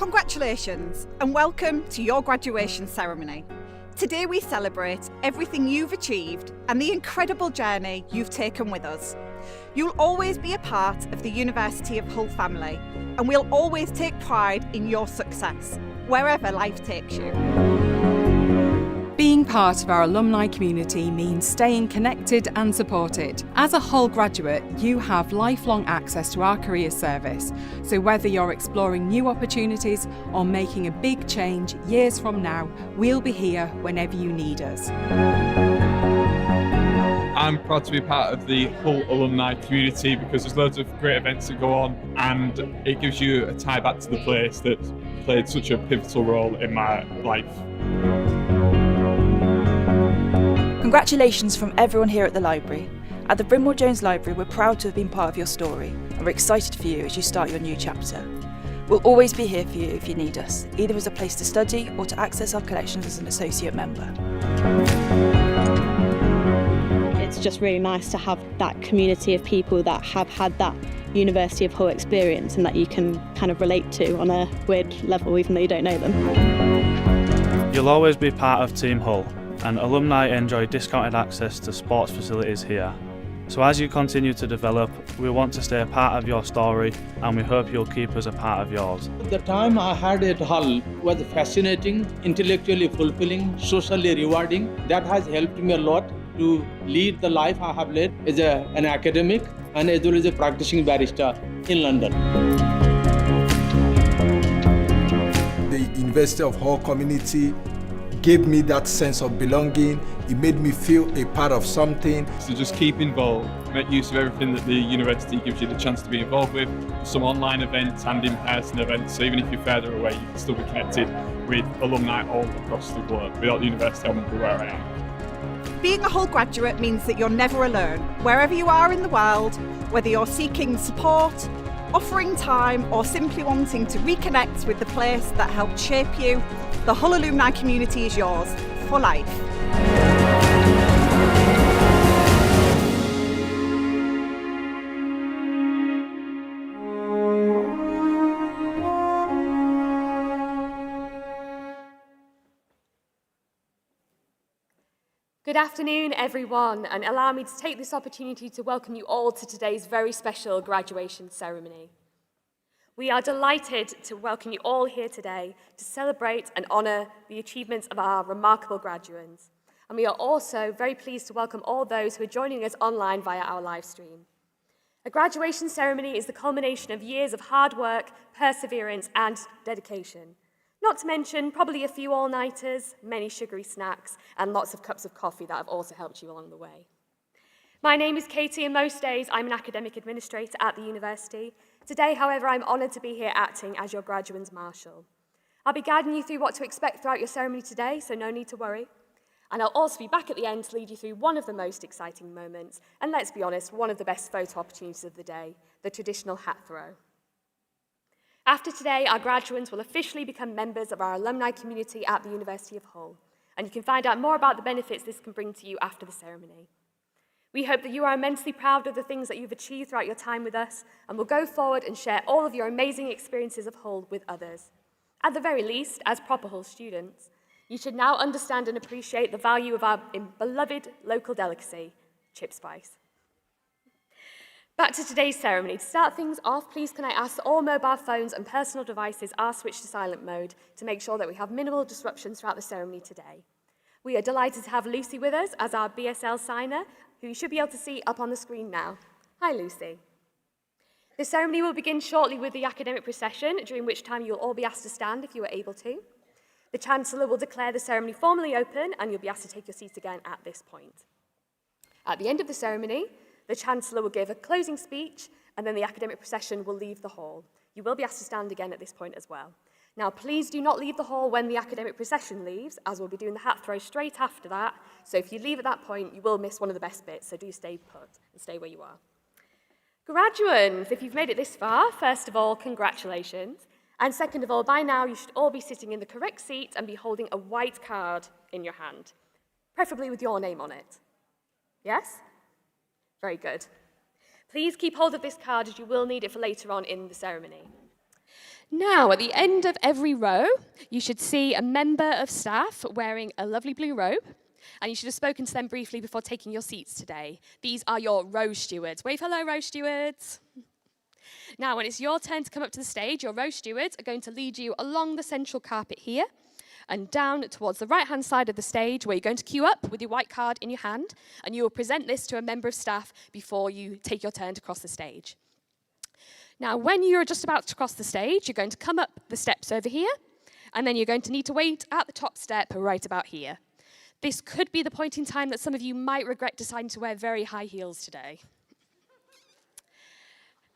Congratulations and welcome to your graduation ceremony. Today we celebrate everything you've achieved and the incredible journey you've taken with us. You'll always be a part of the University of Hull family, and we'll always take pride in your success, wherever life takes you. Being part of our alumni community means staying connected and supported. As a Hull graduate, you have lifelong access to our career service, so whether you're exploring new opportunities or making a big change years from now, we'll be here whenever you need us. I'm proud to be part of the Hull alumni community because there's loads of great events that go on, and it gives you a tie back to the place that played such a pivotal role in my life. Congratulations from everyone here at the library. At the Brynmore Jones Library, we're proud to have been part of your story, and we're excited for you as you start your new chapter. We'll always be here for you if you need us, either as a place to study or to access our collections as an associate member. It's just really nice to have that community of people that have had that University of Hull experience and that you can kind of relate to on a weird level, even though you don't know them. You'll always be part of Team Hull, and alumni enjoy discounted access to sports facilities here. So as you continue to develop, we want to stay a part of your story, and we hope you'll keep us a part of yours. The time I had at Hull was fascinating, intellectually fulfilling, socially rewarding. That has helped me a lot to lead the life I have led as an academic and as well as a practicing barrister in London. The University of Hull community gave me that sense of belonging. It made me feel a part of something. So just keep involved, make use of everything that the university gives you the chance to be involved with, some online events and in-person events, so even if you're further away, you can still be connected with alumni all across the globe. Without the university, I wouldn't be where I am. Being a Hull graduate means that you're never alone. Wherever you are in the world, whether you're seeking support, offering time, or simply wanting to reconnect with the place that helped shape you, the Hull alumni community is yours for life. Good afternoon, everyone, and allow me to take this opportunity to welcome you all to today's very special graduation ceremony. We are delighted to welcome you all here today to celebrate and honour the achievements of our remarkable graduates. And we are also very pleased to welcome all those who are joining us online via our live stream. A graduation ceremony is the culmination of years of hard work, perseverance, and dedication. Not to mention probably a few all-nighters, many sugary snacks, and lots of cups of coffee that have also helped you along the way. My name is Katie, and most days I'm an academic administrator at the university. Today, however, I'm honoured to be here acting as your graduates marshal. I'll be guiding you through what to expect throughout your ceremony today, so no need to worry. And I'll also be back at the end to lead you through one of the most exciting moments, and let's be honest, one of the best photo opportunities of the day, the traditional hat throw. After today, our graduates will officially become members of our alumni community at the University of Hull, and you can find out more about the benefits this can bring to you after the ceremony. We hope that you are immensely proud of the things that you've achieved throughout your time with us, and will go forward and share all of your amazing experiences of Hull with others. At the very least, as proper Hull students, you should now understand and appreciate the value of our beloved local delicacy, chip spice. Back to today's ceremony. To start things off, please can I ask that all mobile phones and personal devices are switched to silent mode to make sure that we have minimal disruptions throughout the ceremony today. We are delighted to have Lucy with us as our BSL signer, who you should be able to see up on the screen now. Hi, Lucy. The ceremony will begin shortly with the academic procession, during which time you'll all be asked to stand if you are able to. The Chancellor will declare the ceremony formally open, and you'll be asked to take your seats again at this point. At the end of the ceremony, the Chancellor will give a closing speech, and then the academic procession will leave the hall. You will be asked to stand again at this point as well. Now, please do not leave the hall when the academic procession leaves, as we'll be doing the hat throw straight after that. So if you leave at that point, you will miss one of the best bits, so do stay put and stay where you are. Graduates, if you've made it this far, first of all, congratulations. And second of all, by now, you should all be sitting in the correct seat and be holding a white card in your hand, preferably with your name on it. Yes? Very good. Please keep hold of this card, as you will need it for later on in the ceremony. Now, at the end of every row, you should see a member of staff wearing a lovely blue robe, and you should have spoken to them briefly before taking your seats today. These are your row stewards. Wave hello, row stewards. Now, when it's your turn to come up to the stage, your row stewards are going to lead you along the central carpet here and down towards the right-hand side of the stage, where you're going to queue up with your white card in your hand, and you will present this to a member of staff before you take your turn to cross the stage. Now, when you're just about to cross the stage, you're going to come up the steps over here, and then you're going to need to wait at the top step right about here. This could be the point in time that some of you might regret deciding to wear very high heels today.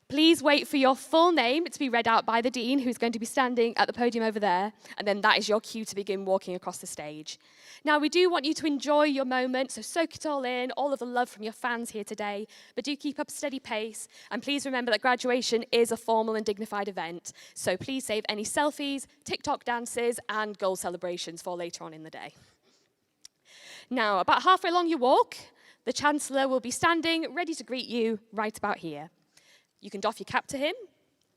Please wait for your full name to be read out by the Dean, who's going to be standing at the podium over there, and then that is your cue to begin walking across the stage. Now, we do want you to enjoy your moment, so soak it all in, all of the love from your fans here today, but do keep up a steady pace, and please remember that graduation is a formal and dignified event, so please save any selfies, TikTok dances, and goal celebrations for later on in the day. Now, about halfway along your walk, the Chancellor will be standing ready to greet you right about here. You can doff your cap to him,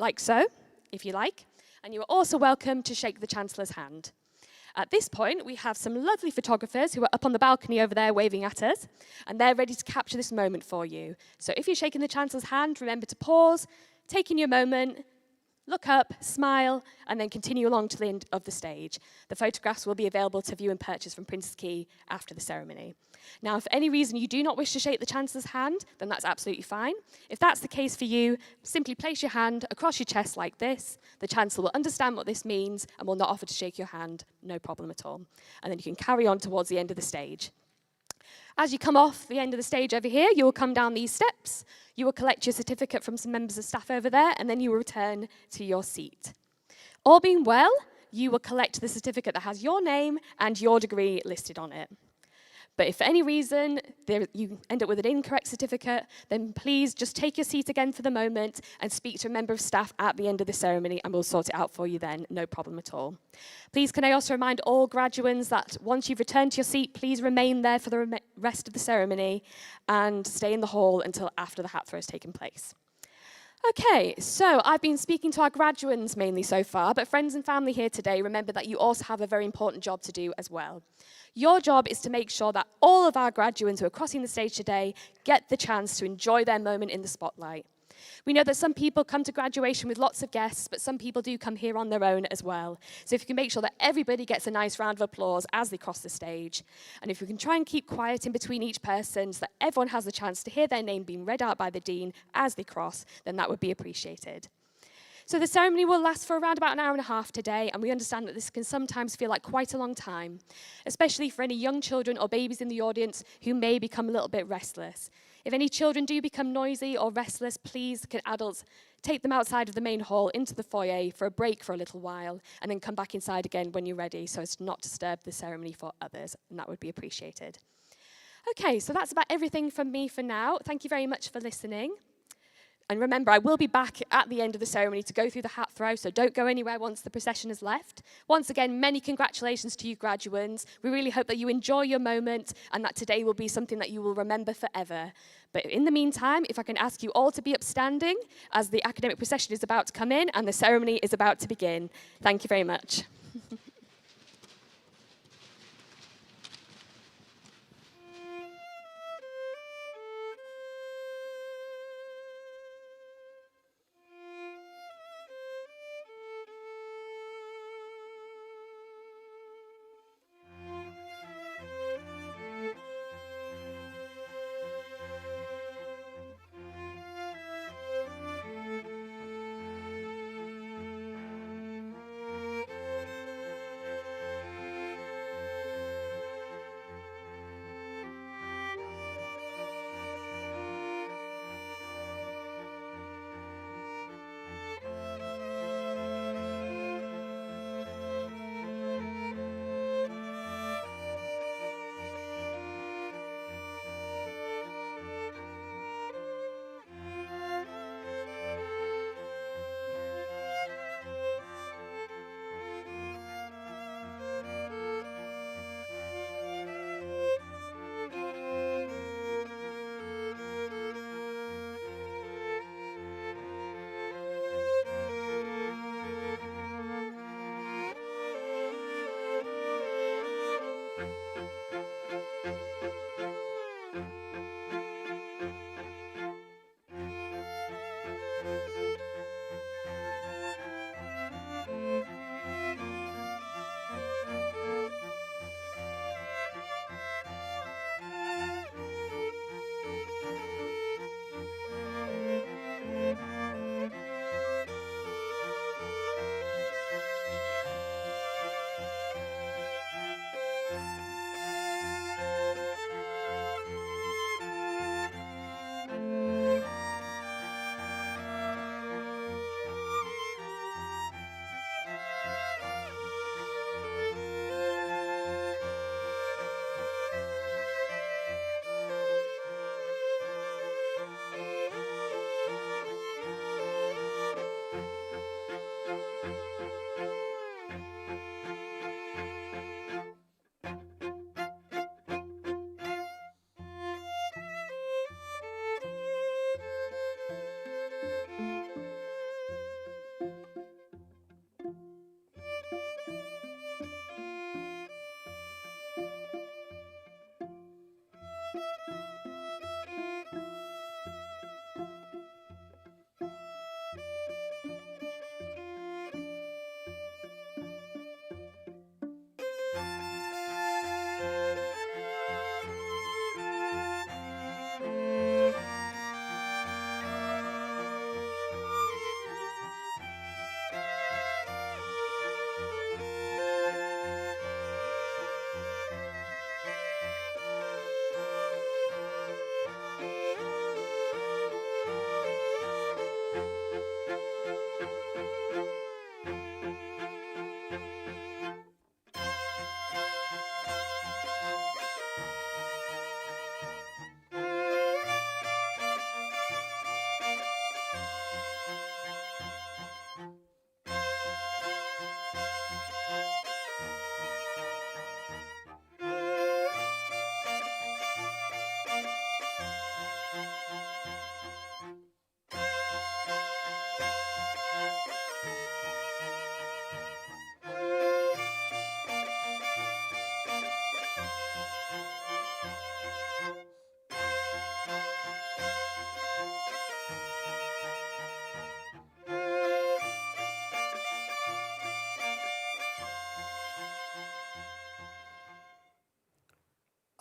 like so, if you like, and you are also welcome to shake the Chancellor's hand. At this point, we have some lovely photographers who are up on the balcony over there waving at us, and they're ready to capture this moment for you. So if you're shaking the Chancellor's hand, remember to pause, take in your moment, look up, smile, and then continue along to the end of the stage. The photographs will be available to view and purchase from Prince's Quay after the ceremony. Now, if for any reason you do not wish to shake the Chancellor's hand, then that's absolutely fine. If that's the case for you, simply place your hand across your chest like this. The Chancellor will understand what this means and will not offer to shake your hand, no problem at all. And then you can carry on towards the end of the stage. As you come off the end of the stage over here, you will come down these steps, you will collect your certificate from some members of staff over there, and then you will return to your seat. All being well, you will collect the certificate that has your name and your degree listed on it. But if for any reason you end up with an incorrect certificate, then please just take your seat again for the moment and speak to a member of staff at the end of the ceremony, and we'll sort it out for you then, no problem at all. Please can I also remind all graduates that once you've returned to your seat, please remain there for the rest of the ceremony and stay in the hall until after the hat throw has taken place. Okay, so I've been speaking to our graduates mainly so far, but friends and family here today, remember that you also have a very important job to do as well. Your job is to make sure that all of our graduates who are crossing the stage today get the chance to enjoy their moment in the spotlight. We know that some people come to graduation with lots of guests, but some people do come here on their own as well. So if you can make sure that everybody gets a nice round of applause as they cross the stage, and if we can try and keep quiet in between each person so that everyone has the chance to hear their name being read out by the Dean as they cross, then that would be appreciated. So the ceremony will last for around about an hour and a half today, and we understand that this can sometimes feel like quite a long time, especially for any young children or babies in the audience who may become a little bit restless. If any children do become noisy or restless, please can adults take them outside of the main hall into the foyer for a break for a little while, and then come back inside again when you're ready so as to not disturb the ceremony for others, and that would be appreciated. Okay, so that's about everything from me for now. Thank you very much for listening. And remember, I will be back at the end of the ceremony to go through the hat throw, so don't go anywhere once the procession has left. Once again, many congratulations to you graduates. We really hope that you enjoy your moment and that today will be something that you will remember forever. But in the meantime, if I can ask you all to be upstanding as the academic procession is about to come in and the ceremony is about to begin. Thank you very much.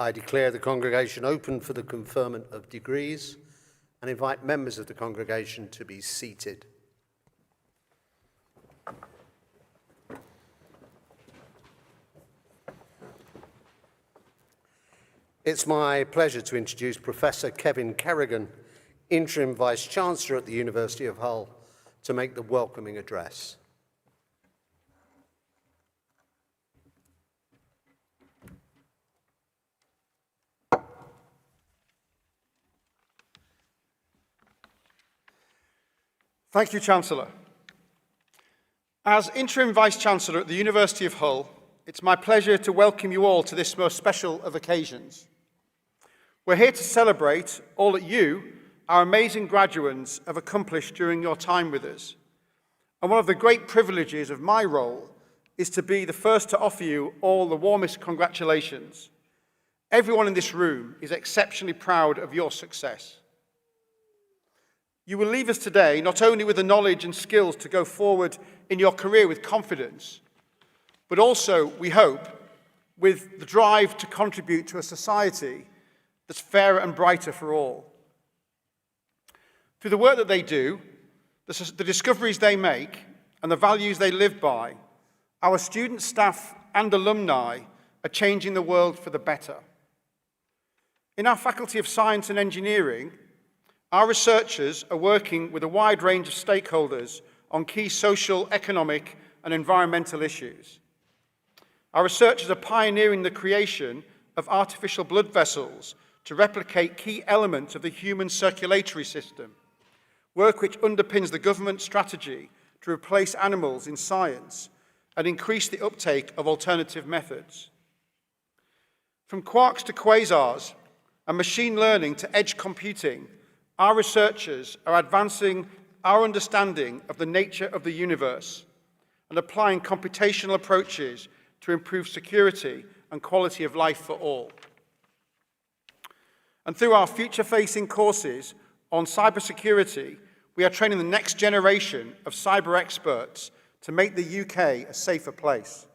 I declare the congregation open for the conferment of degrees and invite members of the congregation to be seated. It's my pleasure to introduce Professor Kevin Kerrigan, Interim Vice-Chancellor at the University of Hull, to make the welcoming address. Thank you, Chancellor. As Interim Vice-Chancellor at the University of Hull, it's my pleasure to welcome you all to this most special of occasions. We're here to celebrate all that you, our amazing graduates, have accomplished during your time with us. And one of the great privileges of my role is to be the first to offer you all the warmest congratulations. Everyone in this room is exceptionally proud of your success. You will leave us today not only with the knowledge and skills to go forward in your career with confidence, but also, we hope, with the drive to contribute to a society that's fairer and brighter for all. Through the work that they do, the discoveries they make, and the values they live by, our students, staff, and alumni are changing the world for the better. In our Faculty of Science and Engineering, our researchers are working with a wide range of stakeholders on key social, economic, and environmental issues. Our researchers are pioneering the creation of artificial blood vessels to replicate key elements of the human circulatory system, work which underpins the government strategy to replace animals in science and increase the uptake of alternative methods. From quarks to quasars and machine learning to edge computing, our researchers are advancing our understanding of the nature of the universe and applying computational approaches to improve security and quality of life for all. And through our future-facing courses on cybersecurity, we are training the next generation of cyber experts to make the UK a safer place.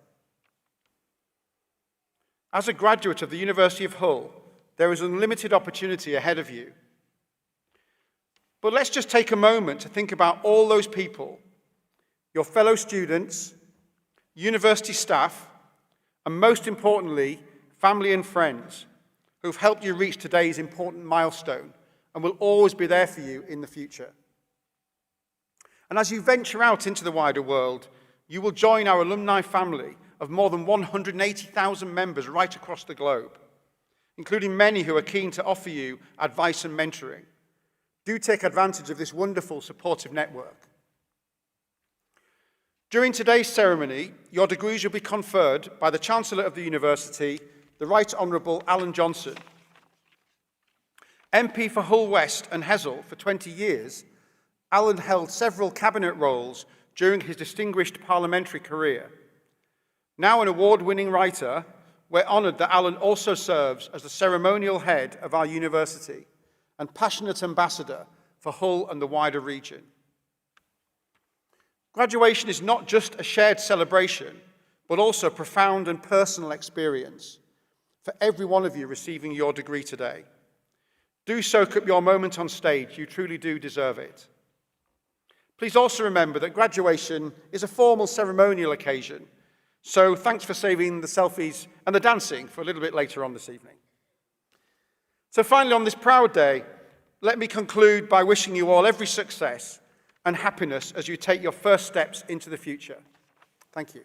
As a graduate of the University of Hull, there is unlimited opportunity ahead of you. But let's just take a moment to think about all those people, your fellow students, university staff, and most importantly, family and friends who've helped you reach today's important milestone and will always be there for you in the future. And as you venture out into the wider world, you will join our alumni family of more than 180,000 members right across the globe, including many who are keen to offer you advice and mentoring. Do take advantage of this wonderful supportive network. During today's ceremony, your degrees will be conferred by the Chancellor of the University, the Right Honourable Alan Johnson. MP for Hull West and Hessel for 20 years, Alan held several cabinet roles during his distinguished parliamentary career. Now an award-winning writer, we're honoured that Alan also serves as the ceremonial head of our university and passionate ambassador for Hull and the wider region. Graduation is not just a shared celebration, but also a profound and personal experience for every one of you receiving your degree today. Do soak up your moment on stage. You truly do deserve it. Please also remember that graduation is a formal ceremonial occasion, so thanks for saving the selfies and the dancing for a little bit later on this evening. So finally, on this proud day, let me conclude by wishing you all every success and happiness as you take your first steps into the future. Thank you.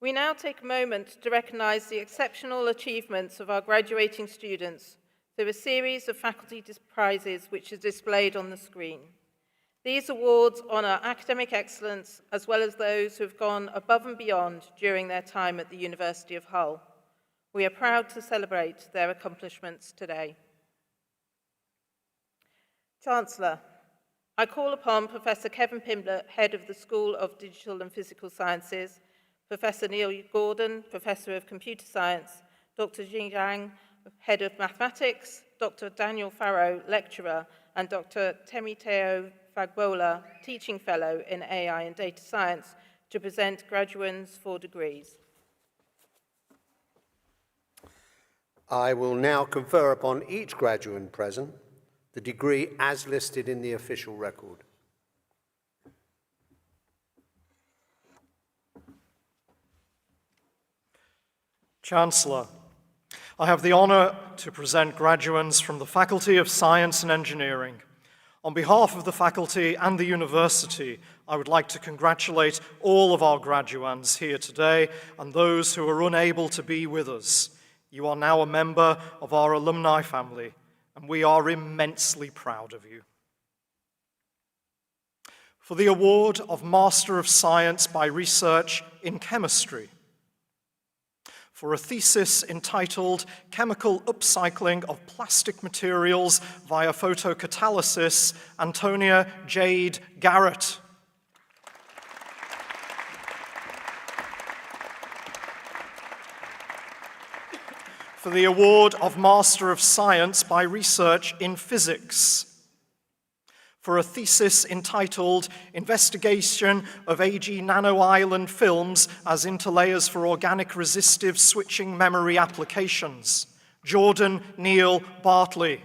We now take a moment to recognise the exceptional achievements of our graduating students through a series of faculty prizes which is displayed on the screen. These awards honour academic excellence as well as those who have gone above and beyond during their time at the University of Hull. We are proud to celebrate their accomplishments today. Chancellor, I call upon Professor Kevin Pimblett, Head of the School of Digital and Physical Sciences, Professor Neil Gordon, Professor of Computer Science, Dr. Jing Zhang, Head of Mathematics, Dr. Daniel Farrow, Lecturer, and Dr. Temiteo Fagbola, Teaching Fellow in AI and Data Science, to present graduands for degrees. I will now confer upon each graduand present the degree as listed in the official record. Chancellor, I have the honour to present graduands from the Faculty of Science and Engineering. On behalf of the faculty and the university, I would like to congratulate all of our graduands here today and those who are unable to be with us. You are now a member of our alumni family, and we are immensely proud of you. For the award of Master of Science by Research in Chemistry, for a thesis entitled Chemical Upcycling of Plastic Materials via Photocatalysis, Antonia Jade Garrett. For the award of Master of Science by Research in Physics, for a thesis entitled Investigation of AG Nano-Island Films as Interlayers for Organic Resistive Switching Memory Applications, Jordan Neil Bartley.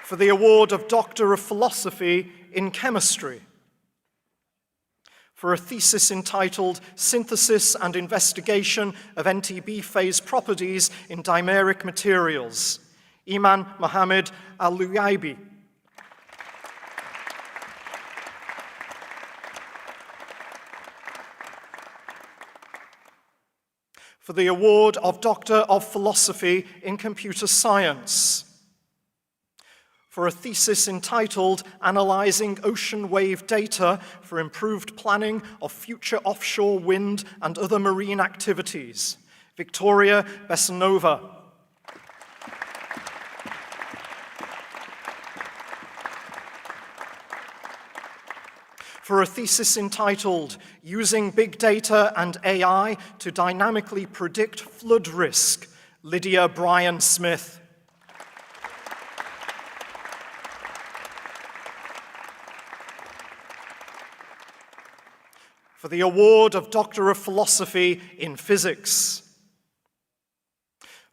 For the award of Doctor of Philosophy in Chemistry, for a thesis entitled Synthesis and Investigation of NTB phase Properties in Dimeric Materials, Iman Mohammed Al-Luyaibi. For the award of Doctor of Philosophy in Computer Science, for a thesis entitled Analyzing Ocean Wave Data for Improved Planning of Future Offshore Wind and Other Marine Activities, Victoria Besanova. For a thesis entitled Using Big Data and AI to Dynamically Predict Flood Risk, Lydia Bryan Smith. For the award of Doctor of Philosophy in Physics,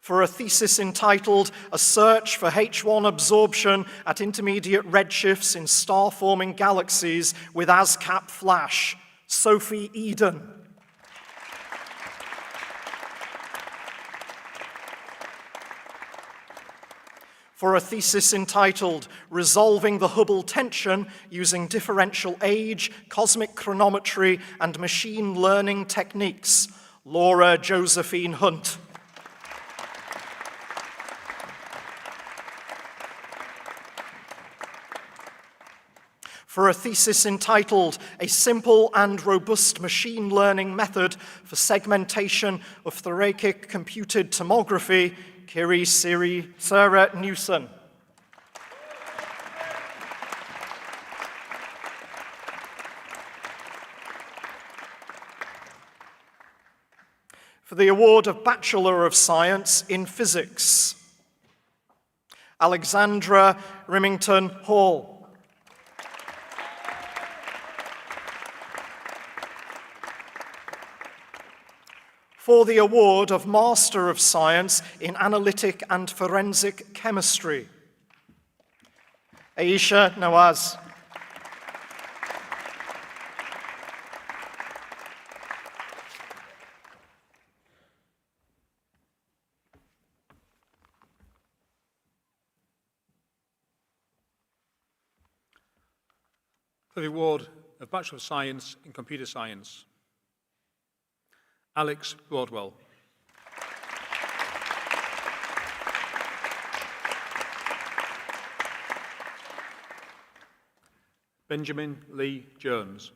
for a thesis entitled A Search for H1 Absorption at Intermediate Redshifts in Star-Forming Galaxies with ASCAP Flash, Sophie Eden. For a thesis entitled Resolving the Hubble Tension Using Differential Age, Cosmic Chronometry, and Machine Learning Techniques, Laura Josephine Hunt. For a thesis entitled A Simple and Robust Machine Learning Method for Segmentation of Thoracic Computed Tomography, Kiri Sarah Newson. For the award of Bachelor of Science in Physics, Alexandra Remington Hall. For the award of Master of Science in Analytic and Forensic Chemistry, Aisha Nawaz. For the award of Bachelor of Science in Computer Science, Alex Broadwell. Benjamin Lee Jones.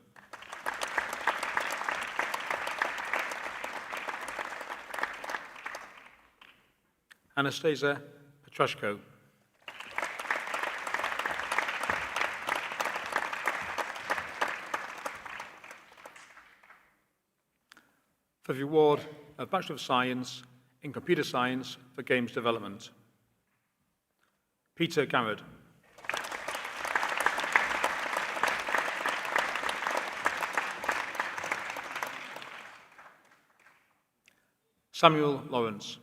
Anastasia Petrashko. for the award of Bachelor of Science in Computer Science for Games Development, Peter Garrett. Samuel Lawrence.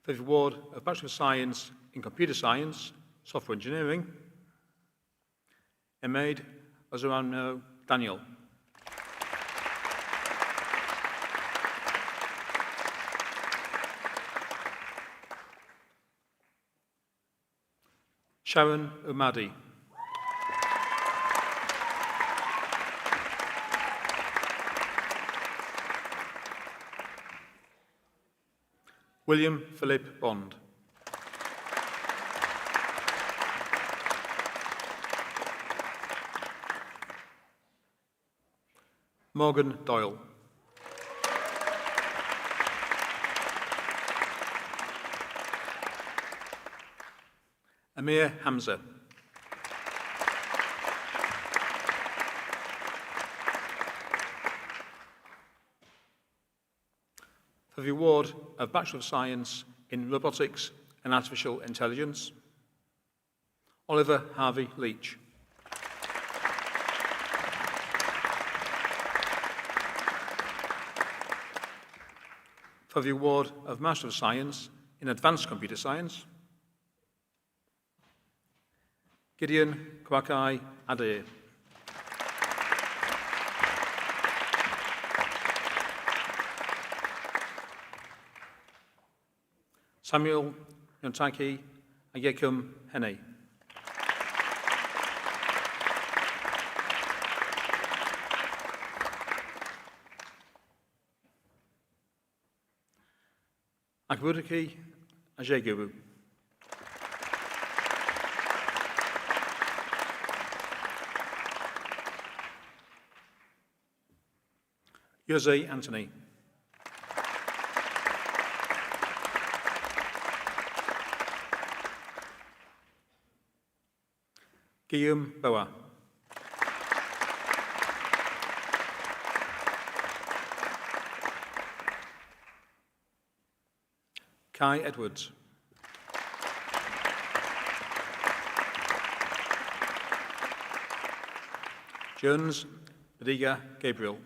For the award of Bachelor of Science in Computer Science, Software Engineering, Emeid Ozorano Daniel. Sharon Umadi. William Philip Bond. Morgan Doyle. Amir Hamza. For the award of Bachelor of Science in Robotics and Artificial Intelligence, Oliver Harvey Leach. For the award of Master of Science in Advanced Computer Science, Gideon Kwakai Adair. Samuel Yontaki Ayekum Hene. Akburiki Ajeguru. Jose Anthony. Guillaume Boa. Kai Edwards. Jones Badiga Gabriel.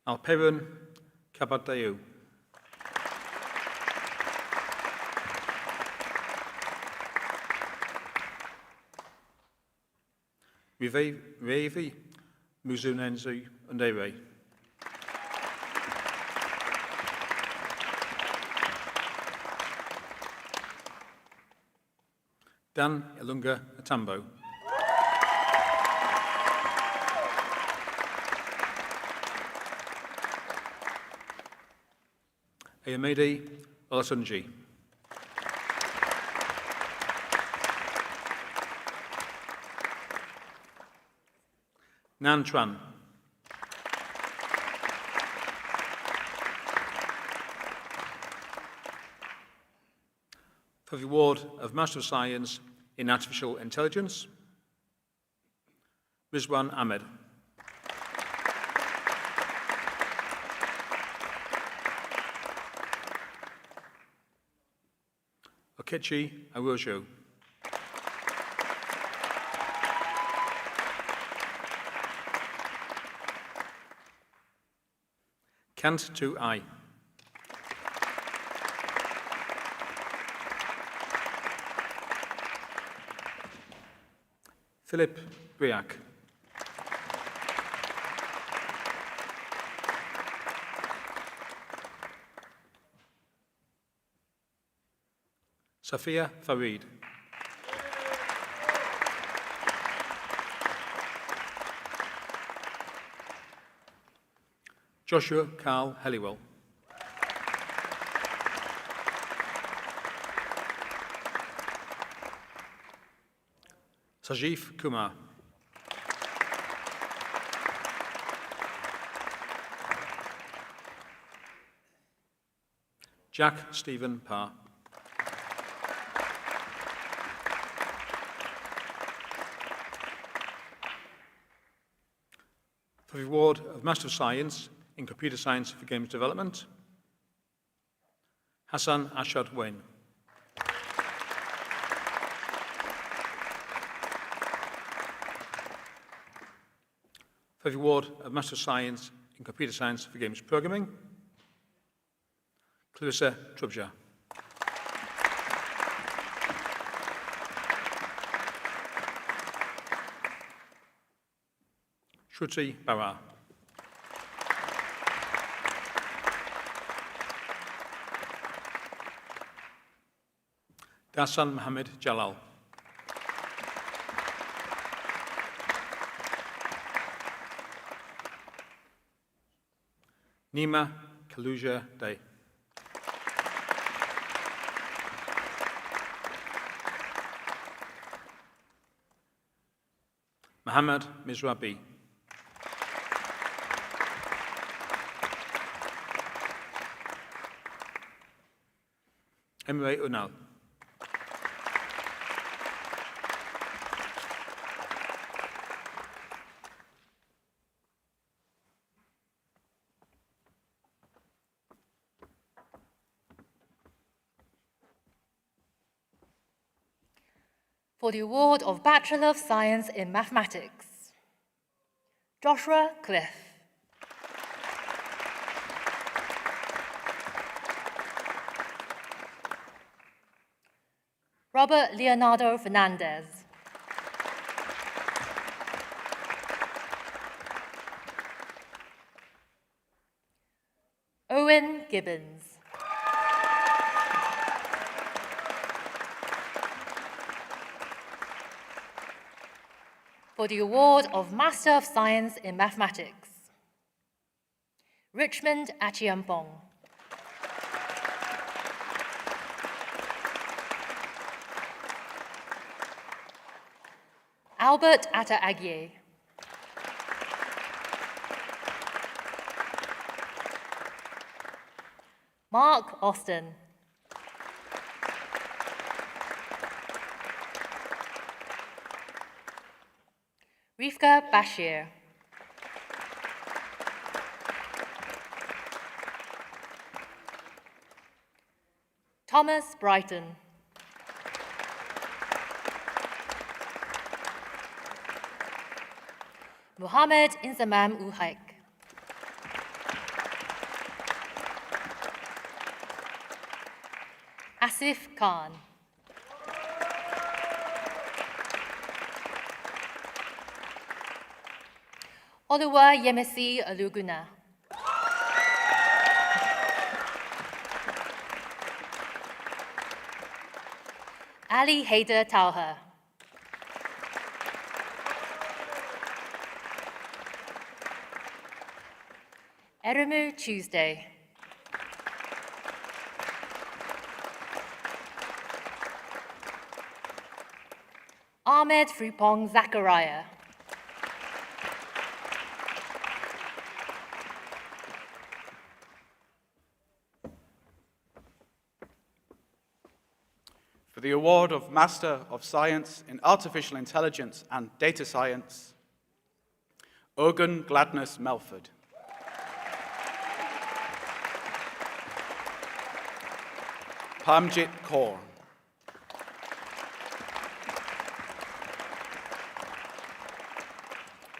Alperon Kabadeu. Revi Muzunenzu Ndere. Dan Ilunga Atambo. Ayamede Olasunji. Nan Tran. For the award of Master of Science in Artificial Intelligence, Rizwan Ahmed. Okechi Awojo. Kant to I. Philip Briac. Safia Farid. Joshua Carl Helliwell. Sajif Kumar. Jack Stephen Parr. For the award of Master of Science in Computer Science for Games Development, Hassan Ashad Wayne. For the award of Master of Science in Computer Science for Games Programming, Clarissa Trubja. Shruti Barra. Dasan Mohammed Jalal. Nima Kaluja Day. Muhammad Mizrabi. Emre Unal. For the award of Bachelor of Science in Mathematics, Joshua Cliff. Robert Leonardo Fernandez. Owen Gibbons. For the award of Master of Science in Mathematics, Richmond Achiampong. Albert Atta-Agyei. Mark Austin. Rifka Bashir. Thomas Brighton. Muhammad Inzamam Uhaik. Asif Khan. Oluwa Yemisi Aluguna. Ali Haider Tauha. Eremu Tuesday. Ahmed Frupong Zachariah. For the award of Master of Science in Artificial Intelligence and Data Science, Ogun Gladness Melford. Pamjit Kaur.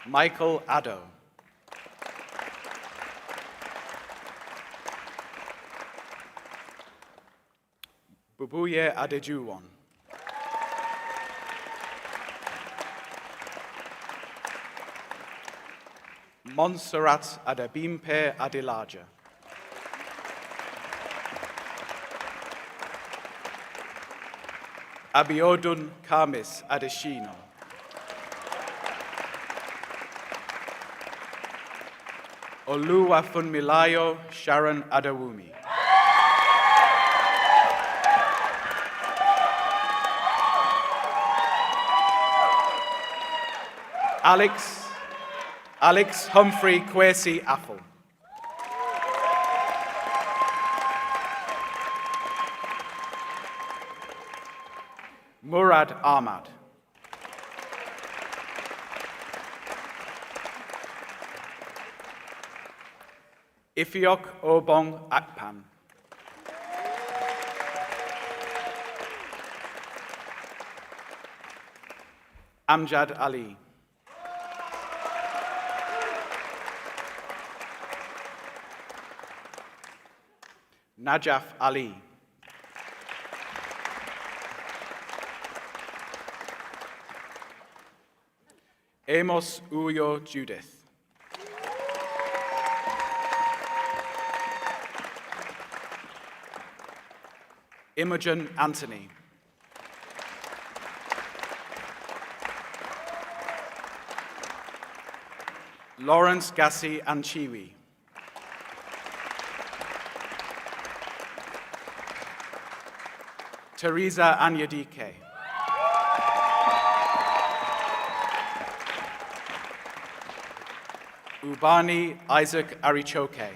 Michael Addo. Bubuye Adejuwon. Montserrat Adebimpe Adelaja. Abiodun Kamis Adeshino. Oluwafunmilayo Sharon Adewumi. Alex Humphrey Kwesi Apple. Murad Ahmad. Ifiok Obong Akpan. Amjad Ali. Najaf Ali. Amos Uyo Judith. Imogen Anthony. Lawrence Gassi Anchiwi. Teresa Anyadike. Ubani Isaac Arichoke.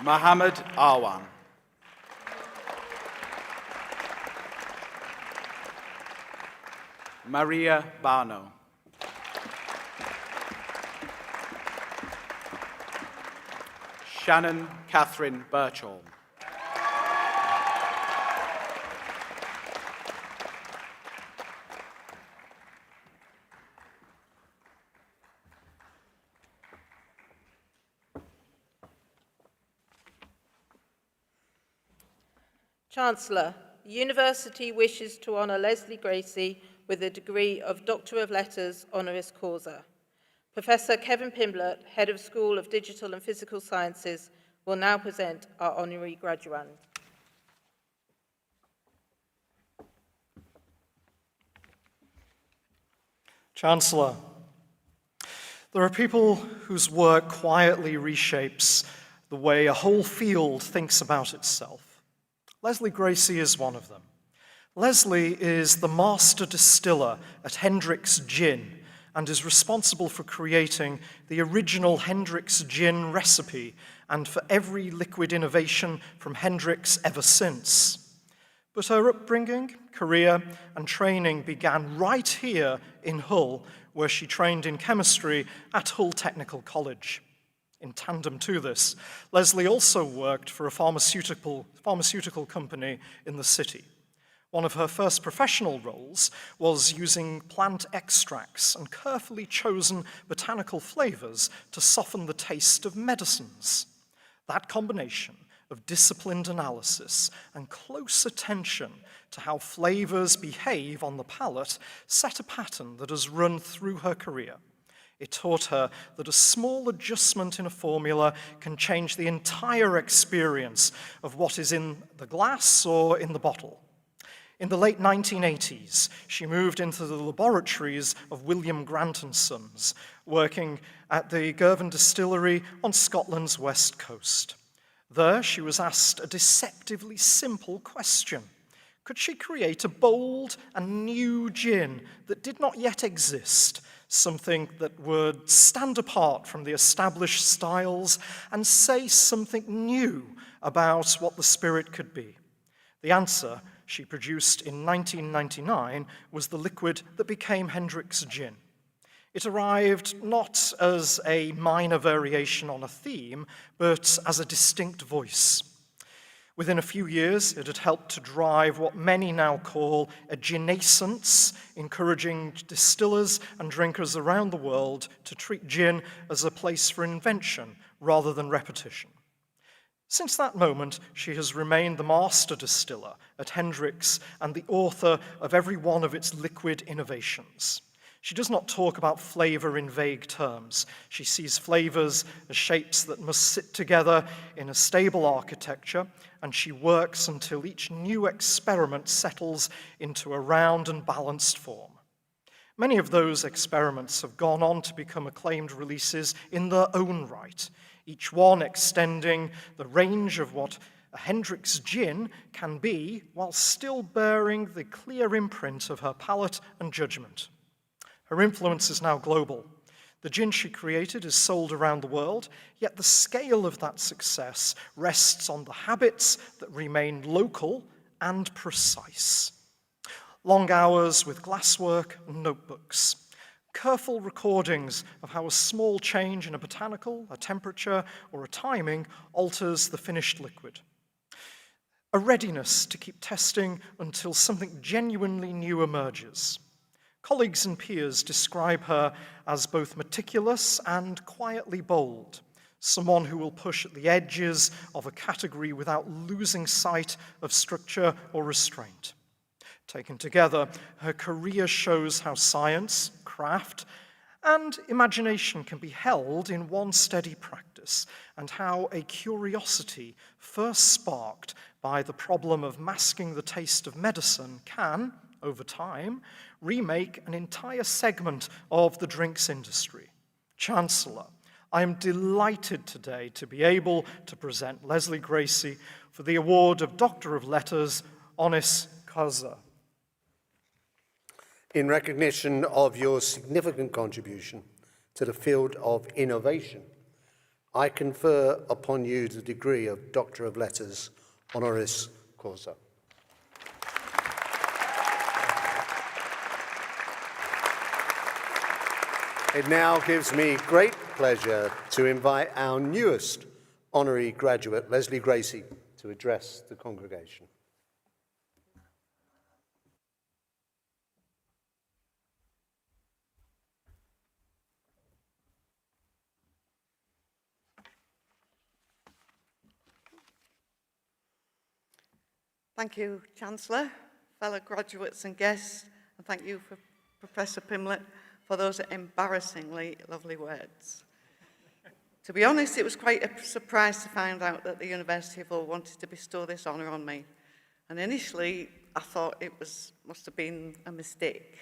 Mohammed Awan. Maria Bano. Shannon Catherine Birchall. Chancellor, the University wishes to honour Leslie Gracie with a degree of Doctor of Letters honoris causa. Professor Kevin Pimblett, Head of School of Digital and Physical Sciences, will now present our honorary graduand. Chancellor, there are people whose work quietly reshapes the way a whole field thinks about itself. Leslie Gracie is one of them. Leslie is the master distiller at Hendrick's Gin and is responsible for creating the original Hendrick's Gin recipe and for every liquid innovation from Hendrick's ever since. But her upbringing, career, and training began right here in Hull, where she trained in chemistry at Hull Technical College. In tandem to this, Leslie also worked for a pharmaceutical company in the city. One of her first professional roles was using plant extracts and carefully chosen botanical flavors to soften the taste of medicines. That combination of disciplined analysis and close attention to how flavors behave on the palate set a pattern that has run through her career. It taught her that a small adjustment in a formula can change the entire experience of what is in the glass or in the bottle. In the late 1980s, she moved into the laboratories of William Grant & Sons, working at the Girvan Distillery on Scotland's west coast. There, she was asked a deceptively simple question. Could she create a bold and new gin that did not yet exist, something that would stand apart from the established styles and say something new about what the spirit could be? The answer she produced in 1999 was the liquid that became Hendrick's Gin. It arrived not as a minor variation on a theme, but as a distinct voice. Within a few years, it had helped to drive what many now call a ginascence, encouraging distillers and drinkers around the world to treat gin as a place for invention rather than repetition. Since that moment, she has remained the master distiller at Hendrick's and the author of every one of its liquid innovations. She does not talk about flavor in vague terms. She sees flavors as shapes that must sit together in a stable architecture, and she works until each new experiment settles into a round and balanced form. Many of those experiments have gone on to become acclaimed releases in their own right, each one extending the range of what a Hendrick's Gin can be while still bearing the clear imprint of her palate and judgment. Her influence is now global. The gin she created is sold around the world, yet the scale of that success rests on the habits that remain local and precise. Long hours with glasswork and notebooks. Careful recordings of how a small change in a botanical, a temperature, or a timing alters the finished liquid. A readiness to keep testing until something genuinely new emerges. Colleagues and peers describe her as both meticulous and quietly bold, someone who will push at the edges of a category without losing sight of structure or restraint. Taken together, her career shows how science, craft, and imagination can be held in one steady practice, and how a curiosity first sparked by the problem of masking the taste of medicine can, over time, remake an entire segment of the drinks industry. Chancellor, I am delighted today to be able to present Leslie Gracie for the award of Doctor of Letters, Honoris Causa. In recognition of your significant contribution to the field of innovation, I confer upon you the degree of Doctor of Letters, Honoris Causa. It now gives me great pleasure to invite our newest honorary graduate, Leslie Gracie, to address the congregation. Thank you, Chancellor, fellow graduates and guests, and thank you for Professor Pimlett for those embarrassingly lovely words. To be honest, it was quite a surprise to find out that the University of Hull wanted to bestow this honour on me. And initially, I thought it must have been a mistake.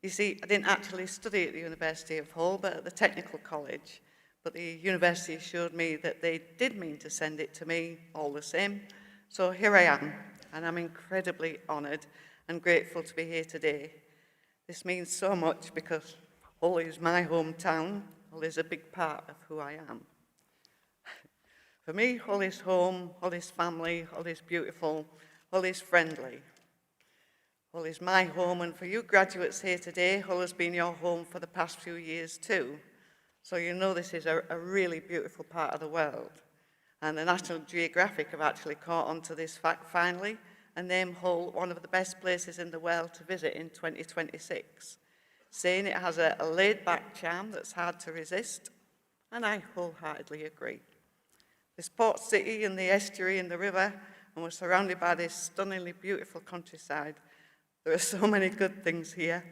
You see, I didn't actually study at the University of Hull, but at the Technical College. But the university assured me that they did mean to send it to me all the same. So here I am, and I'm incredibly honoured and grateful to be here today. This means so much because Hull is my hometown. Hull is a big part of who I am. For me, Hull is home, Hull is family, Hull is beautiful, Hull is friendly. Hull is my home, and for you graduates here today, Hull has been your home for the past few years too. So you know this is a really beautiful part of the world. And the National Geographic have actually caught on to this fact finally and named Hull one of the best places in the world to visit in 2026, saying it has a laid-back charm that's hard to resist, and I wholeheartedly agree. This port city and the estuary and the river, and we're surrounded by this stunningly beautiful countryside. There are so many good things here.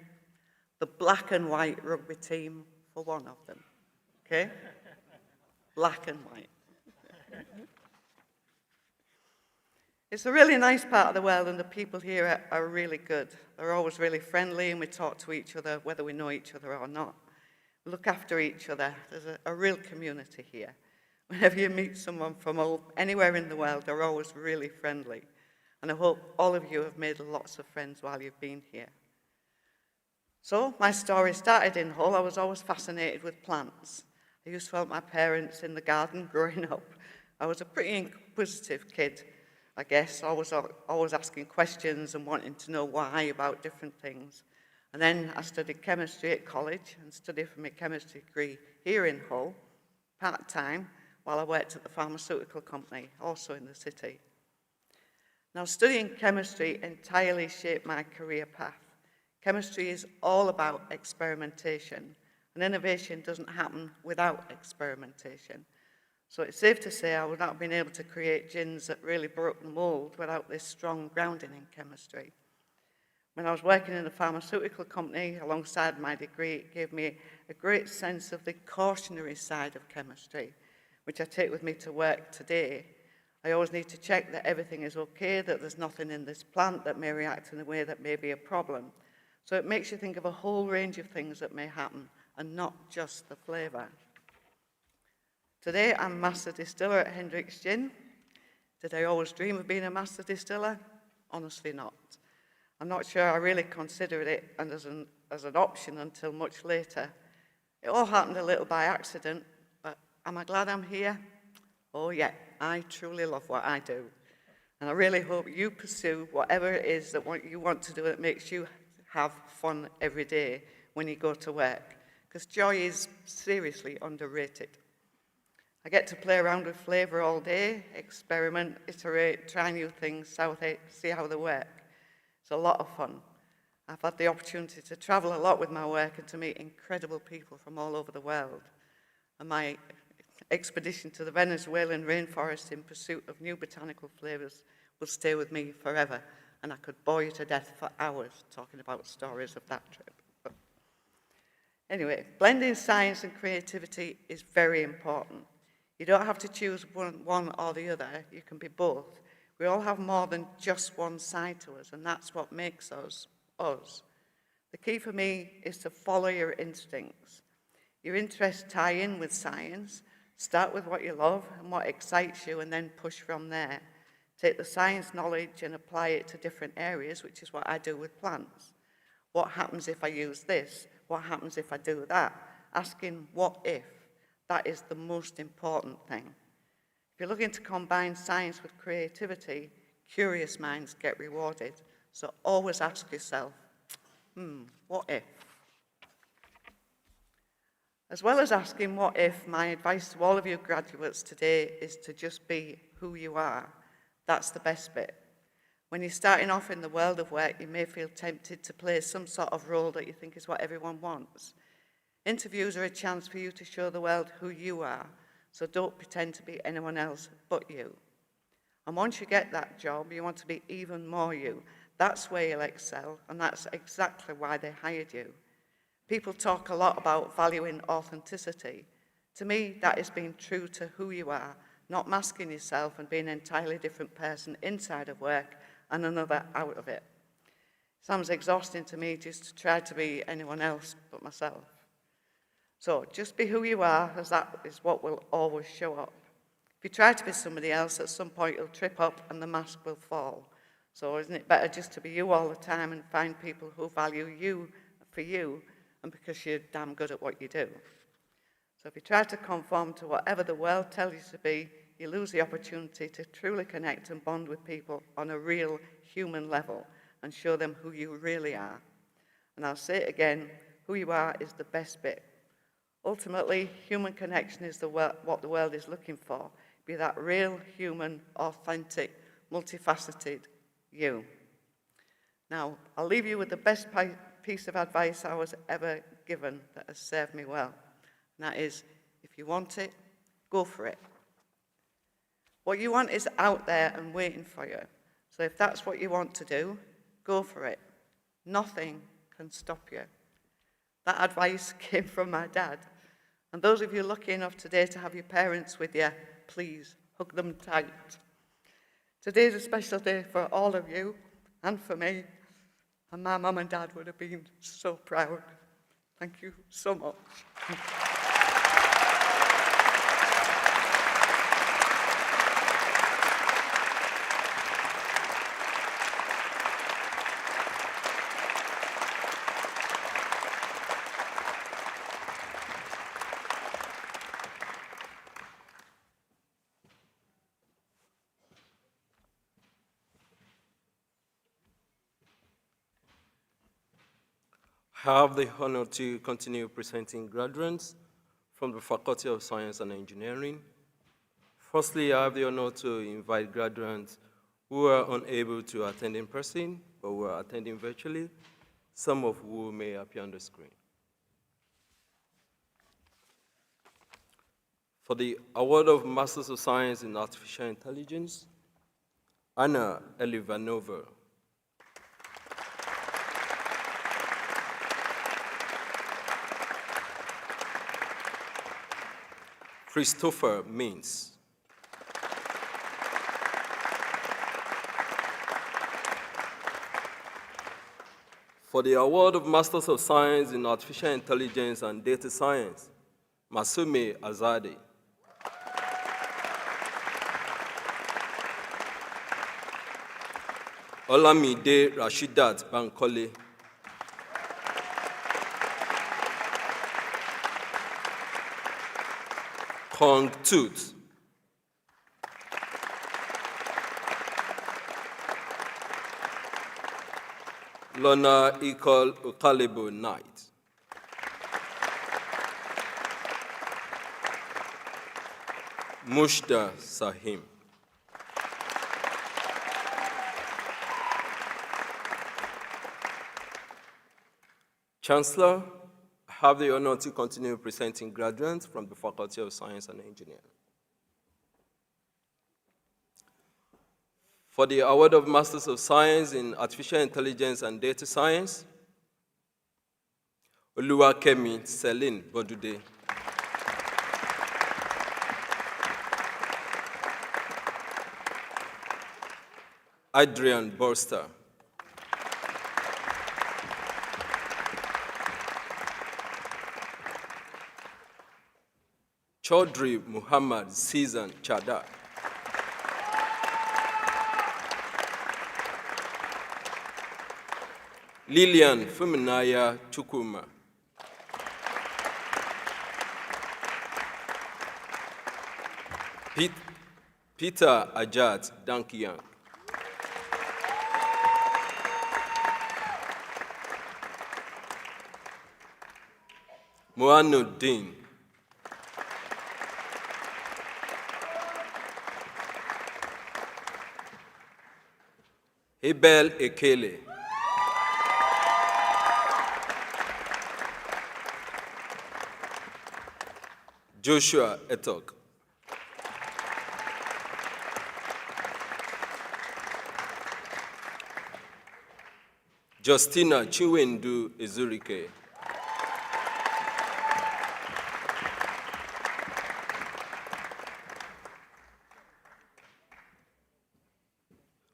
The black and white rugby team, for one of them, okay? Black and white. It's a really nice part of the world, and the people here are really good. They're always really friendly, and we talk to each other whether we know each other or not. We look after each other. There's a real community here. Whenever you meet someone from anywhere in the world, they're always really friendly. And I hope all of you have made lots of friends while you've been here. So my story started in Hull. I was always fascinated with plants. I used to help my parents in the garden growing up. I was a pretty inquisitive kid, I guess, always asking questions and wanting to know why about different things. And then I studied chemistry at college and studied for my chemistry degree here in Hull, part-time, while I worked at the pharmaceutical company, also in the city. Now, studying chemistry entirely shaped my career path. Chemistry is all about experimentation, and innovation doesn't happen without experimentation. So it's safe to say I would not have been able to create gins that really broke the mold without this strong grounding in chemistry. When I was working in a pharmaceutical company alongside my degree, it gave me a great sense of the cautionary side of chemistry, which I take with me to work today. I always need to check that everything is okay, that there's nothing in this plant that may react in a way that may be a problem. So it makes you think of a whole range of things that may happen and not just the flavour. Today, I'm Master Distiller at Hendrick's Gin. Did I always dream of being a Master Distiller? Honestly not. I'm not sure I really considered it as an option until much later. It all happened a little by accident, but am I glad I'm here? Oh yeah, I truly love what I do. And I really hope you pursue whatever it is that you want to do that makes you have fun every day when you go to work, because joy is seriously underrated. I get to play around with flavour all day, experiment, iterate, try new things, see how they work. It's a lot of fun. I've had the opportunity to travel a lot with my work and to meet incredible people from all over the world. And my expedition to the Venezuelan rainforest in pursuit of new botanical flavours will stay with me forever, and I could bore you to death for hours talking about stories of that trip. But anyway, blending science and creativity is very important. You don't have to choose one or the other, you can be both. We all have more than just one side to us, and that's what makes us us. The key for me is to follow your instincts. Your interests tie in with science. Start with what you love and what excites you, and then push from there. Take the science knowledge and apply it to different areas, which is what I do with plants. What happens if I use this? What happens if I do that? Asking what if. That is the most important thing. If you're looking to combine science with creativity, curious minds get rewarded. So always ask yourself, what if? As well as asking what if, my advice to all of you graduates today is to just be who you are. That's the best bit. When you're starting off in the world of work, you may feel tempted to play some sort of role that you think is what everyone wants. Interviews are a chance for you to show the world who you are, so don't pretend to be anyone else but you. And once you get that job, you want to be even more you. That's where you'll excel, and that's exactly why they hired you. People talk a lot about valuing authenticity. To me, that is being true to who you are, not masking yourself and being an entirely different person inside of work and another out of it. It sounds exhausting to me just to try to be anyone else but myself. So just be who you are, as that is what will always show up. If you try to be somebody else, at some point you'll trip up and the mask will fall. So isn't it better just to be you all the time and find people who value you for you and because you're damn good at what you do? So if you try to conform to whatever the world tells you to be, you lose the opportunity to truly connect and bond with people on a real human level and show them who you really are. And I'll say it again, who you are is the best bit. Ultimately, human connection is what the world is looking for. Be that real, human, authentic, multifaceted you. Now, I'll leave you with the best piece of advice I was ever given that has served me well. And that is, if you want it, go for it. What you want is out there and waiting for you. So if that's what you want to do, go for it. Nothing can stop you. That advice came from my dad. And those of you lucky enough today to have your parents with you, please hug them tight. Today's a special day for all of you and for me, and my mum and dad would have been so proud. Thank you so much. I have the honor to continue presenting graduates from the Faculty of Science and Engineering. Firstly, I have the honor to invite graduates who are unable to attend in person, but who are attending virtually, some of who may appear on the screen. For the Award of Masters of Science in Artificial Intelligence, Anna Elivanova. Christopher Means. For the Award of Masters of Science in Artificial Intelligence and Data Science, Masumi Azadi. Olamide Rashidat Bankole. Kong Tut. Lona Ikol Ukalibu Knight. Mushda Sahim. Chancellor, I have the honor to continue presenting graduates from the Faculty of Science and Engineering. For the Award of Masters of Science in Artificial Intelligence and Data Science, Oluwakemi Celine Bodude. Adrian Borster. Chaudhry Muhammad Season Chada. Lilian Fuminaya Chukuma. Peter Ajat Dankiang. Moanuddin. Abel Ekele. Joshua Etok. Justina Chiwendu Ezurike.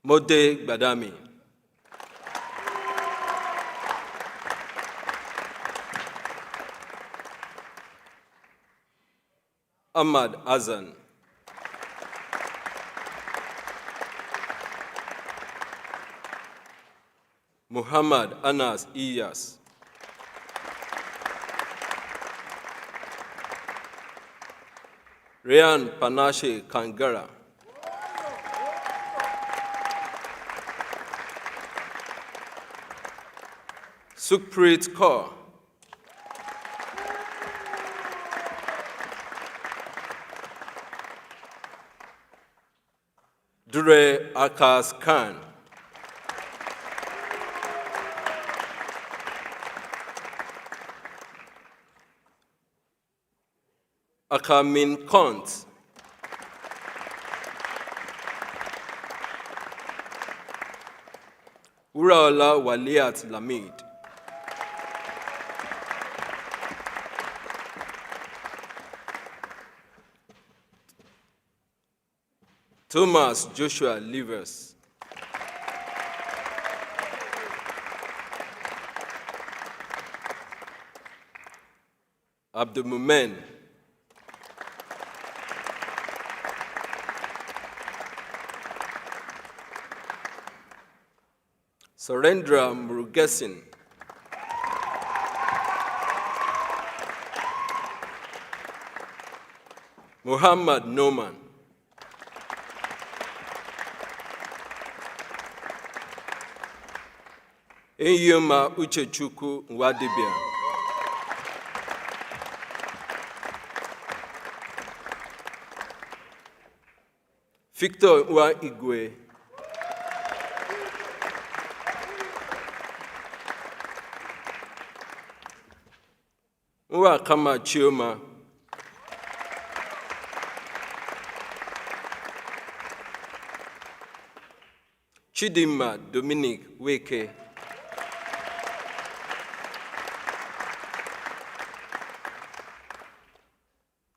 Mode Badami. Ahmad Azan. Muhammad Anas Iyas. Ryan Panache Kangara. Sukhpreet Kaur. Dure Akas Khan. Akamin Kont. Uraola Waliat Lamid. Thomas Joshua Livers. Abdulmumen. Surendra Murugesin. Muhammad Noman. Enyoma Uchechukwu Nwadibia. Victor Nwa Igwe. Nwa Kama Chioma. Chidinma Dominic Weke.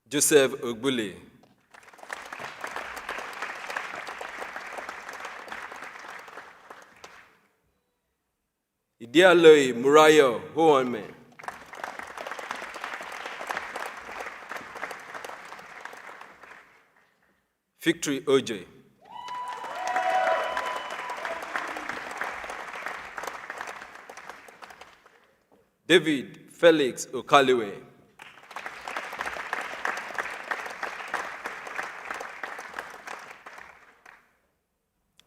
Joseph Ogbule. Idialoi Murayo Hoanme. Victory Oje. David Felix Okaliwe.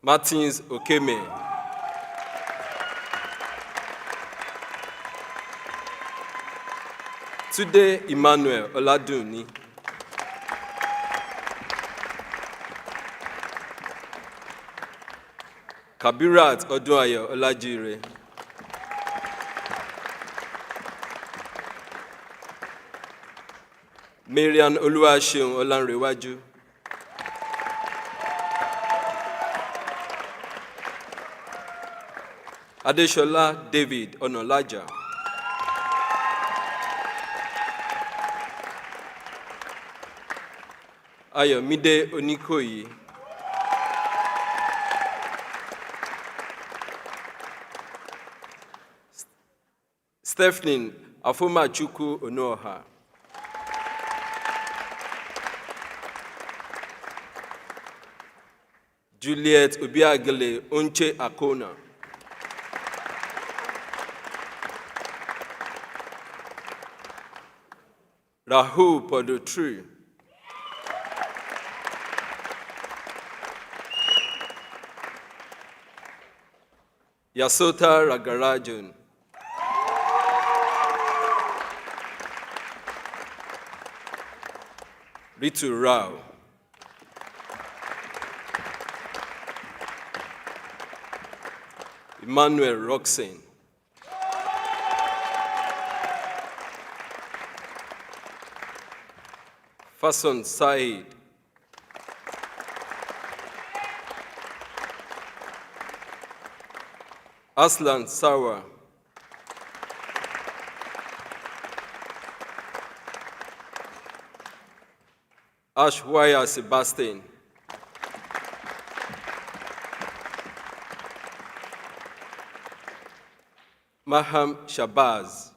Martins Okeme, Today Emmanuel Oladuni, Kabirat Oduayo Olajire, Marian Oluwaseun Olanrewaju, Adeshola David Onolaja, Ayomide Onikoyi, Stephanie Afomachukwu Onoha, Juliet Obiagele Onche Akona, Rahul Podotru, Yasota Ragarajan, Ritu Rao, Emmanuel Roxane, Fason Said, Aslan Sawa, Ashwaya Sebastian, Maham Shabazz,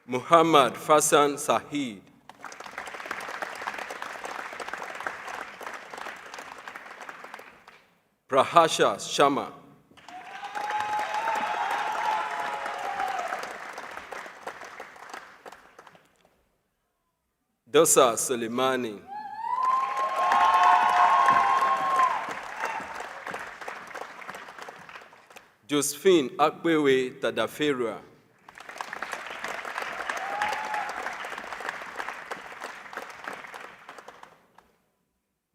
Muhammad Fasan Sahid, Prahasha Sharma, Dosa Soleimani, Josephine Akpewe Tadafera,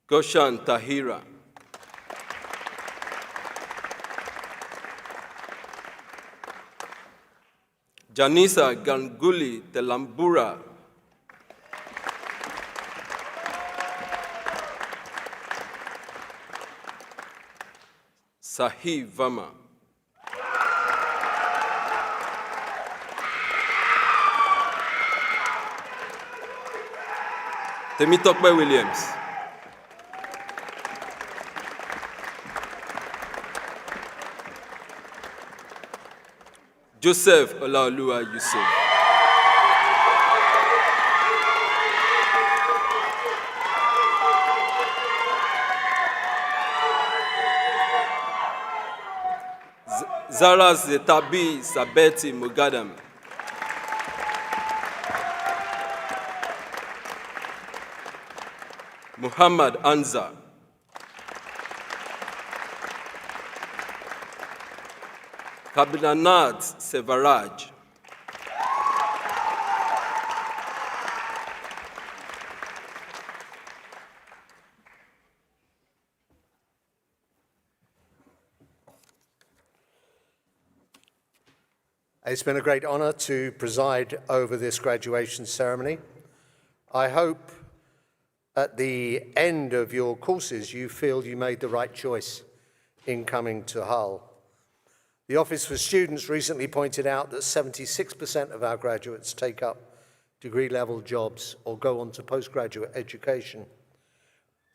Goshan Tahira, Janisa Ganguli Telambura, Sahih Vama, Temitokpe Williams, Joseph Olaoluwa Yusuf, Zara Zetabi Sabeti Mugadam, Muhammad Anza, Kabinanat Sevaraj, It's been a great honor to preside over this graduation ceremony. I hope at the end of your courses you feel you made the right choice in coming to Hull. The Office for Students recently pointed out that 76% of our graduates take up degree-level jobs or go on to postgraduate education.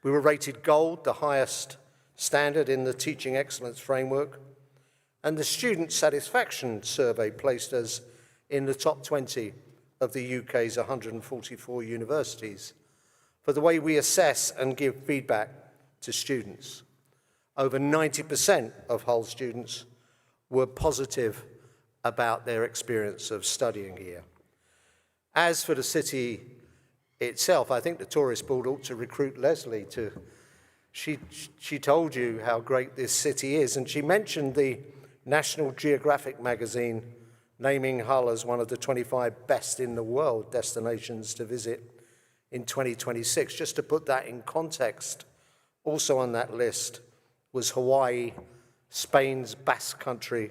We were rated gold, the highest standard in the Teaching Excellence Framework, and the Student Satisfaction Survey placed us in the top 20 of the UK's 144 universities for the way we assess and give feedback to students. Over 90% of Hull students were positive about their experience of studying here. As for the city itself. I think the tourist board ought to recruit Leslie to, she told you how great this city is, and she mentioned the National Geographic magazine naming Hull as one of the 25 best in the world destinations to visit in 2026. Just to put that in context, also on that list was Hawaii, Spain's Basque Country,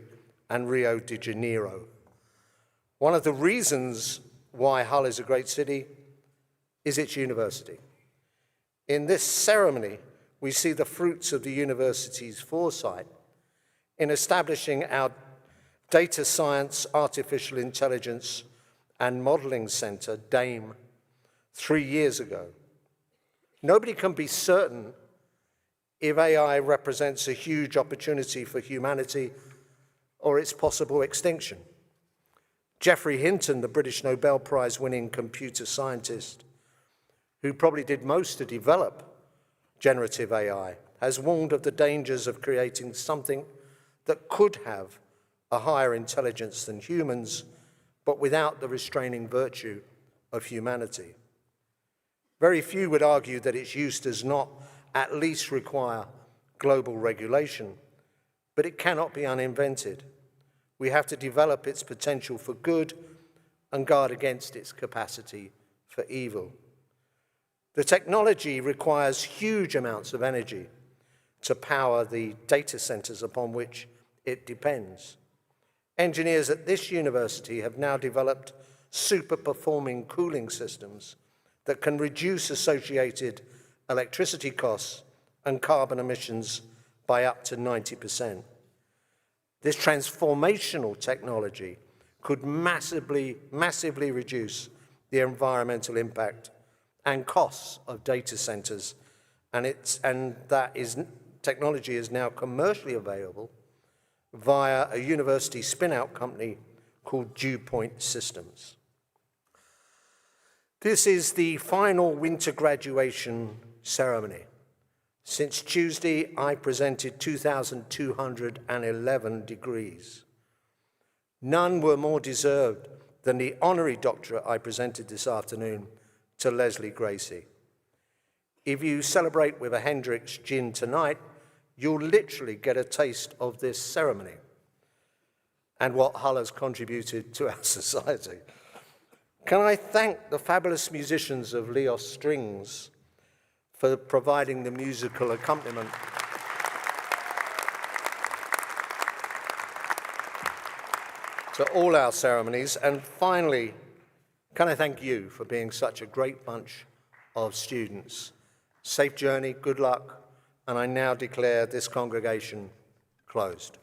and Rio de Janeiro. One of the reasons why Hull is a great city is its university. In this ceremony, we see the fruits of the university's foresight in establishing our Data Science, Artificial Intelligence, and Modeling Center, DAME, 3 years ago. Nobody can be certain if AI represents a huge opportunity for humanity or its possible extinction. Geoffrey Hinton, the British Nobel Prize-winning computer scientist, who probably did most to develop generative AI, has warned of the dangers of creating something that could have a higher intelligence than humans, but without the restraining virtue of humanity. Very few would argue that its use does not at least require global regulation, but it cannot be uninvented. We have to develop its potential for good and guard against its capacity for evil. The technology requires huge amounts of energy to power the data centers upon which it depends. Engineers at this university have now developed super-performing cooling systems that can reduce associated electricity costs and carbon emissions by up to 90%. This transformational technology could massively reduce the environmental impact and costs of data centers, and technology is now commercially available via a university spin-out company called Dewpoint Systems. This is the final winter graduation ceremony. Since Tuesday, I presented 2,211 degrees. None were more deserved than the honorary doctorate I presented this afternoon to Leslie Gracie. If you celebrate with a Hendrick's gin tonight, you'll literally get a taste of this ceremony and what Hull has contributed to our society. Can I thank the fabulous musicians of Leos Strings for providing the musical accompaniment to all our ceremonies. And finally, can I thank you for being such a great bunch of students. Safe journey, good luck, and I now declare this congregation closed.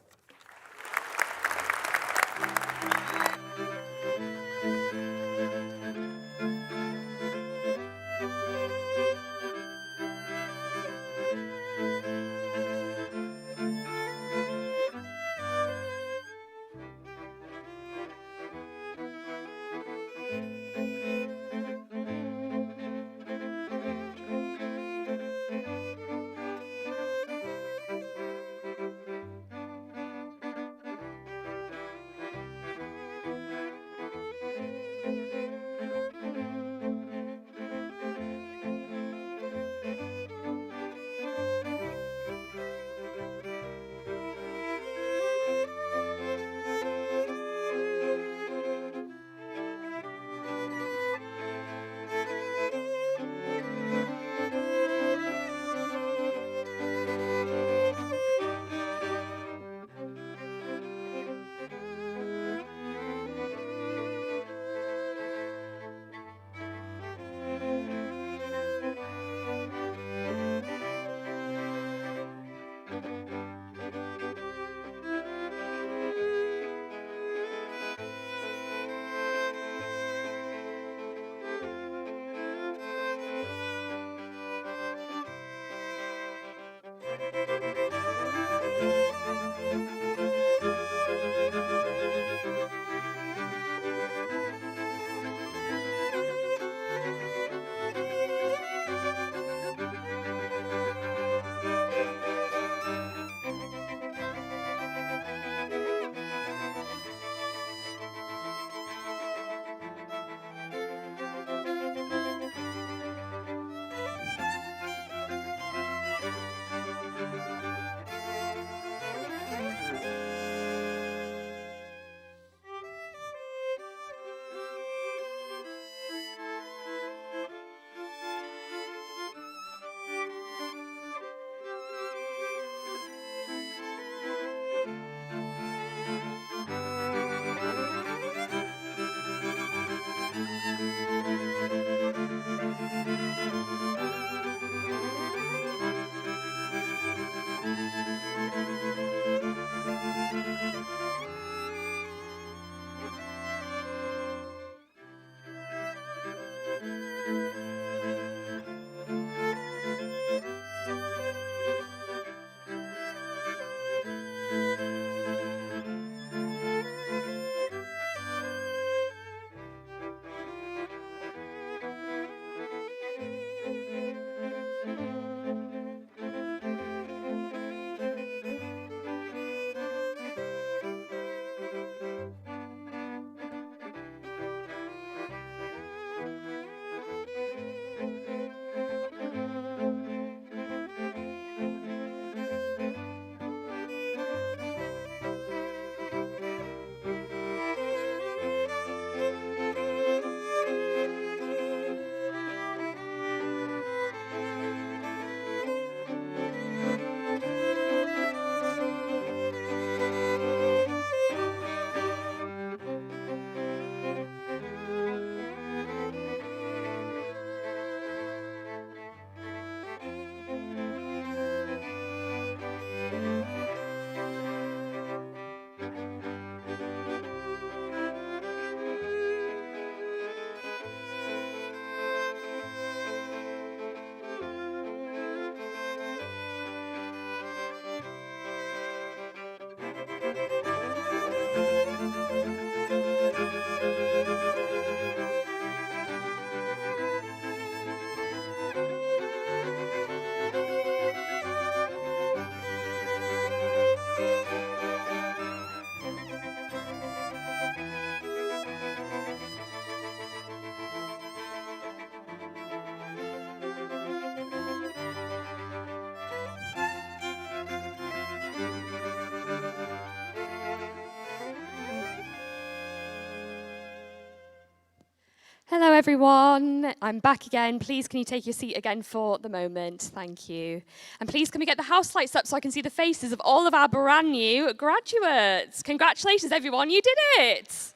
everyone. I'm back again. Please, can you take your seat again for the moment? Thank you. And please, can we get the house lights up so I can see the faces of all of our brand new graduates? Congratulations, everyone. You did it.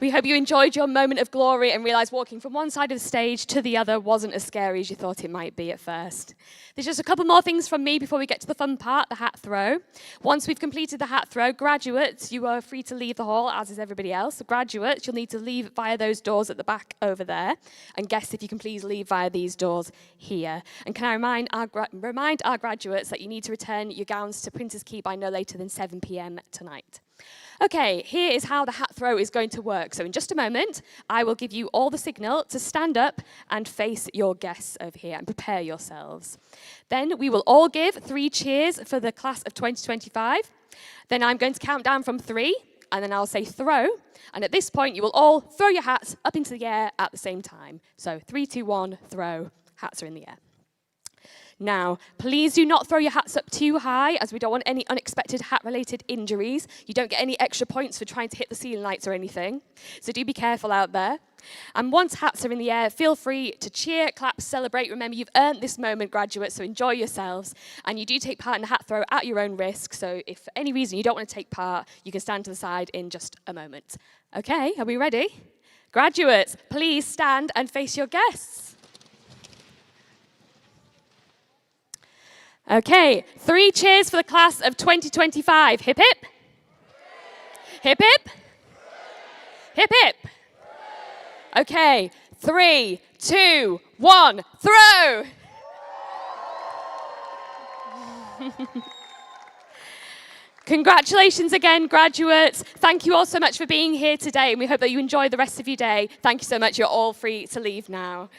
We hope you enjoyed your moment of glory and realised walking from one side of the stage to the other wasn't as scary as you thought it might be at first. There's just a couple more things from me before we get to the fun part, the hat throw. Once we've completed the hat throw, graduates, you are free to leave the hall, as is everybody else. So graduates, you'll need to leave via those doors at the back over there. And guests, if you can please leave via these doors here. And can I remind our graduates that you need to return your gowns to Printer's Quay by no later than 7 p.m. tonight. Okay, here is how the hat throw is going to work. So in just a moment, I will give you all the signal to stand up and face your guests over here and prepare yourselves. Then we will all give 3 cheers for the class of 2025. Then I'm going to count down from 3, and then I'll say throw. And at this point, you will all throw your hats up into the air at the same time. So 3, 2, 1, throw. Hats are in the air. Now, please do not throw your hats up too high, as we don't want any unexpected hat-related injuries. You don't get any extra points for trying to hit the ceiling lights or anything. So do be careful out there. And once hats are in the air, feel free to cheer, clap, celebrate. Remember, you've earned this moment, graduates, so enjoy yourselves. And you do take part in the hat throw at your own risk, so if for any reason you don't want to take part, you can stand to the side in just a moment. Okay, are we ready? Graduates, please stand and face your guests. Okay, 3 cheers for the class of 2025. Hip hip. Hip hip. Hip hip. Okay, 3, 2, 1, throw. Congratulations again, graduates. Thank you all so much for being here today, and we hope that you enjoy the rest of your day. Thank you so much. You're all free to leave now.